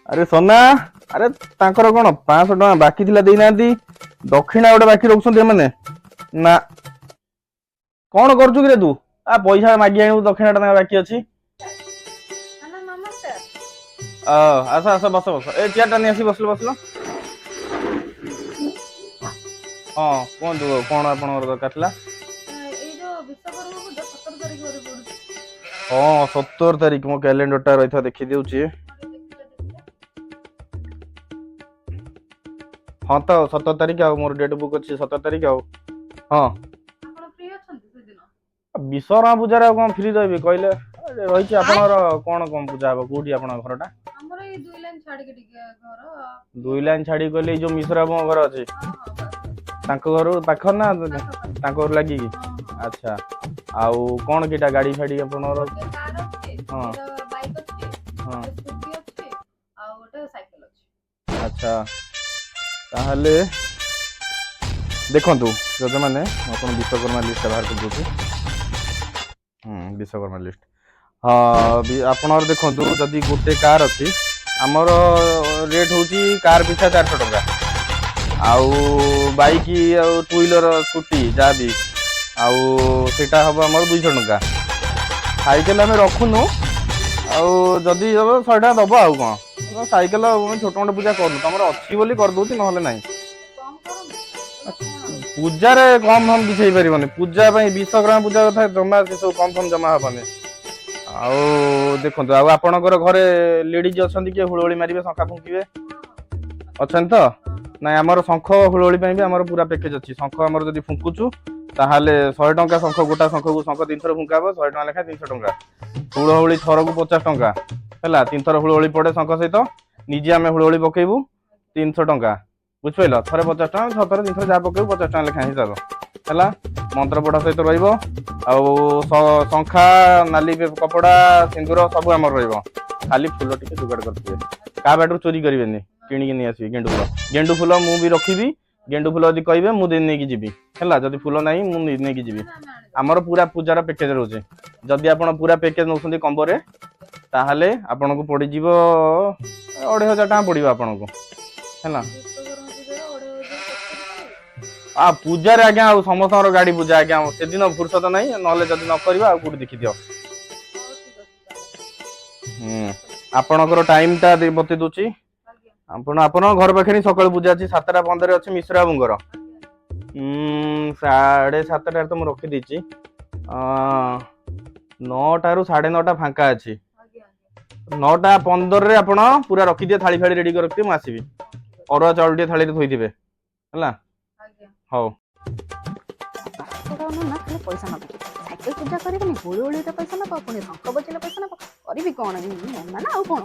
अरे सोना अरे तांकर कौन 500 टका बाकी थिला देई नांती दक्षिणा गोटे बाकी रखुछन्ती एमाने ना कौन करछु कि रे तू आ पैसा मागी आणु दक्षिणा टका बाकी अछि हेलो नमस्कार। आस आस बस बस ए चेयर टा नहीं आसी बसलो बसलो हाँ कहतु कौन आपनकर दरकार थिला ଏଇ ଯୋଉ ବିଶ୍ୱକର୍ମା ପୂଜା 17 ତାରିଖ ପରେ ପଡୁଛି। हाँ 17 तारिख मो कैलेंडर टा रही देखी देउची हाँ तो 17 तारिख आ मोर डेट बुक अच्छी 17 तारिख आ हाँ ଆପଣ ଫ୍ରି ଅଛନ୍ତି ସେଦିନ? विश्वकर्मा पूजा रे कौन फ्री रही कहले रही आपनर कौन कौन पूजा हम कोठी आपन घरटा ଆମର ଏଇ 2 ଲାଇନ୍ ଛାଡିକି ଟିକେ ଘର। 2 लाइन छाड़ी कहले जो मिश्रा मो घर अछि ହଁ ହଁ तांको घर पाखर ना ପାଖ तांको घर लागी की ହଁ ହଁ। अच्छा आउ कौन किटा गाड़ी फाड़ी आपनर ଗୋଟେ କାର ଅଛି, हाँ ଗୋଟେ ବାଇକ୍ ଅଛି, हाँ ଗୋଟେ ସ୍କୁଟି ଅଛି, ଆଉ ଗୋଟେ ସାଇକେଲ ଅଛି। अच्छा ताहले देखंतु जज माने अपन विश्वकर्मा लिस्ट बाहर कर दोछु विश्वकर्मा लिस्ट हाँ आपनर देखंतु जदि गोटे कार अछि हमर रेट होची कार पिछा 400 टका आउ बाइक आउ टू व्हीलर स्कूटी जा भी आउ सेटा हबो हमर 200 टका साइकेल हमें रखुनु आउ जदि हबो 100 टका दबो आउ कोन साइकेल छोट मोट पूजा करू तमर अच्छी बोली कर दोती नहले नाही କମ୍ କରନ୍ତୁ ସାଇକେଲ କଣ ଆଉ। पूजा रे कम हम किछ पारिबनी पूजा पई विश्वकर्मा पूजा कथा जमा से सब कम कम जमा हबनी आउ देखंतु आउ आपनकर घरे लेडीज अछंती के हुळोळी मारिबे शंखा फुंकीबे अछन तो ना हमर शंख हुळोळी पई भी हमर पूरा पैकेज अछि शंख हमर जदी फुंकुचु ताहाले 100 टका शंख गोटा शंख को शंख 3 थर फुंकाबो 100 टका लेखा 300 टका हुळोळी थर को 50 टका हैला 3 थर हुळोळी पड़े शंख सहित निजे आमे हुळोळी पकेबू 300 टका बुझिपाइल थरे 50 टका 6 थर 3 थर जा पकेबू 50 टका लेखा हिसाब हैला मंत्र पढ़ा सहित रहिबो आउ शंखा नाली कपड़ा सिंदूर सब आमर रहिबो खाली फूल टिके जुगाड़ करथिबे का बाटू चोरी करिवेनी किणी नि आसी गेंडू फूल मु भी रखिबी गेंडू फूल यदि कहबे मु दिन नै कि जीबी हैला जदि फूल नाही मु नै कि जीबी ଆମେ ଆଣିଦେବୁ। हमर पूरा पूजार पैकेज रहउचे जदि आपण पूरा पैकेज नउसंती कंबो रे ताहाले आपन को पड़ी जीवो 2500 टका पड़िबो आपन को हैला ବିଶ୍ୱକର୍ମା ପୂଜାରେ 2,500 आ पूजा रे आज्ञा आ समस्त गाड़ी पूजा आज्ञा से दिन फुर्सत नहीं नहले जदि न करबा आ कोठी देखि दियो ହଉ ଠିକ ଅଛି ତାହେଲେ। आपनकर टाइम टा बते दोची ଆଜ୍ଞା आपण आपण घर पाखे सकाळ पूजा अछि 7:15 अछि मिश्रा बाबूंकर ଆଜ୍ଞା 7:30 तो मु रखी देछि 9टा रु 9:30 फांका अछि ଆଜ୍ଞା ଆଜ୍ଞା 9:15 रे आपण पूरा रखी दिए थाली फाली रेडी कर रखि मु आसीबी ହଉ ଠିକ ଅଛି अरुआ चाउल टे थाली रे थोई दिबे हला ଆଜ୍ଞା। हौ ना खाली पैसा नब साइकेल पूजा करनी हुड़ी पैसा नब पुणी शंख बजेले पैसा नब करी कौन ना आउ कौन